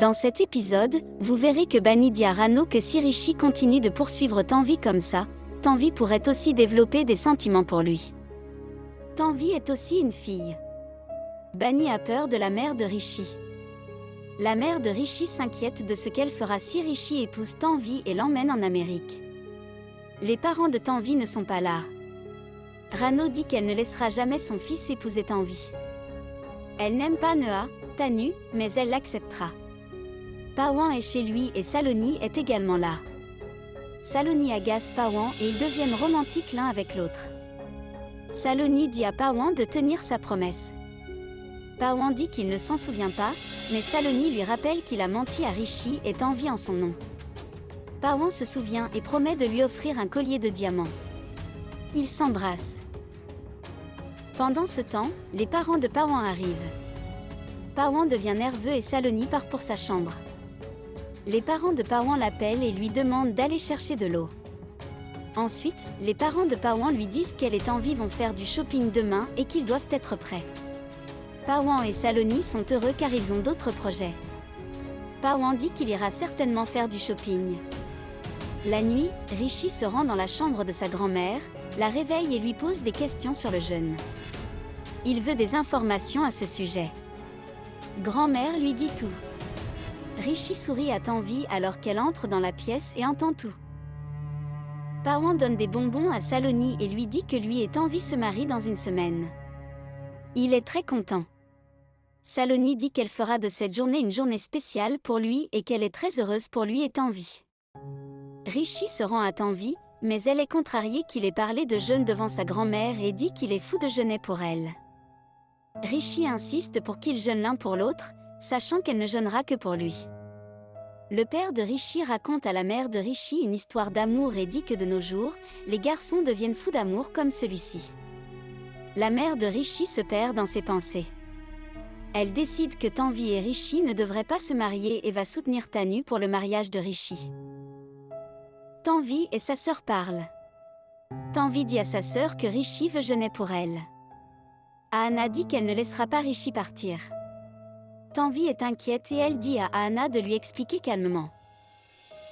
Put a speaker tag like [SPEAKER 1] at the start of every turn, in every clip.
[SPEAKER 1] Dans cet épisode, vous verrez que Bunny dit à Rano que si Rishi continue de poursuivre Tanvi comme ça, Tanvi pourrait aussi développer des sentiments pour lui. Tanvi est aussi une fille. Bunny a peur de la mère de Rishi. La mère de Rishi s'inquiète de ce qu'elle fera si Rishi épouse Tanvi et l'emmène en Amérique. Les parents de Tanvi ne sont pas là. Rano dit qu'elle ne laissera jamais son fils épouser Tanvi. Elle n'aime pas Noah, Tanu, mais elle l'acceptera. Pawan est chez lui et Saloni est également là. Saloni agace Pawan et ils deviennent romantiques l'un avec l'autre. Saloni dit à Pawan de tenir sa promesse. Pawan dit qu'il ne s'en souvient pas, mais Saloni lui rappelle qu'il a menti à Rishi et Tanvi en son nom. Pawan se souvient et promet de lui offrir un collier de diamants. Ils s'embrassent. Pendant ce temps, les parents de Pawan arrivent. Pawan devient nerveux et Saloni part pour sa chambre. Les parents de Pawan l'appellent et lui demandent d'aller chercher de l'eau. Ensuite, les parents de Pawan lui disent qu'elle et Tanvi vont faire du shopping demain et qu'ils doivent être prêts. Pawan et Saloni sont heureux car ils ont d'autres projets. Pawan dit qu'il ira certainement faire du shopping. La nuit, Rishi se rend dans la chambre de sa grand-mère, la réveille et lui pose des questions sur le jeûne. Il veut des informations à ce sujet. Grand-mère lui dit tout. Rishi sourit à Tanvi alors qu'elle entre dans la pièce et entend tout. Pawan donne des bonbons à Saloni et lui dit que lui et Tanvi se marient dans une semaine. Il est très content. Saloni dit qu'elle fera de cette journée une journée spéciale pour lui et qu'elle est très heureuse pour lui et Tanvi. Rishi se rend à Tanvi, mais elle est contrariée qu'il ait parlé de jeûne devant sa grand-mère et dit qu'il est fou de jeûner pour elle. Rishi insiste pour qu'ils jeûnent l'un pour l'autre, sachant qu'elle ne jeûnera que pour lui. Le père de Rishi raconte à la mère de Rishi une histoire d'amour et dit que de nos jours, les garçons deviennent fous d'amour comme celui-ci. La mère de Rishi se perd dans ses pensées. Elle décide que Tanvi et Rishi ne devraient pas se marier et va soutenir Tanu pour le mariage de Rishi. Tanvi et sa sœur parlent. Tanvi dit à sa sœur que Rishi veut jeûner pour elle. Ahana dit qu'elle ne laissera pas Rishi partir. Tanvi est inquiète et elle dit à Ahana de lui expliquer calmement.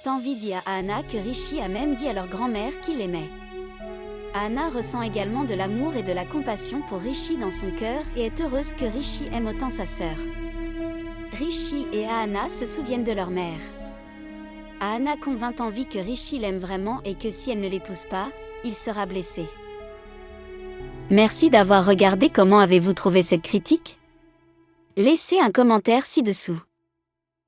[SPEAKER 1] Tanvi dit à Ahana que Rishi a même dit à leur grand-mère qu'il l'aimait. Ahana ressent également de l'amour et de la compassion pour Rishi dans son cœur et est heureuse que Rishi aime autant sa sœur. Rishi et Ahana se souviennent de leur mère. Ahana convainc Tanvi que Rishi l'aime vraiment et que si elle ne l'épouse pas, il sera blessé. Merci d'avoir regardé. Comment avez-vous trouvé cette critique ? Laissez un commentaire ci-dessous.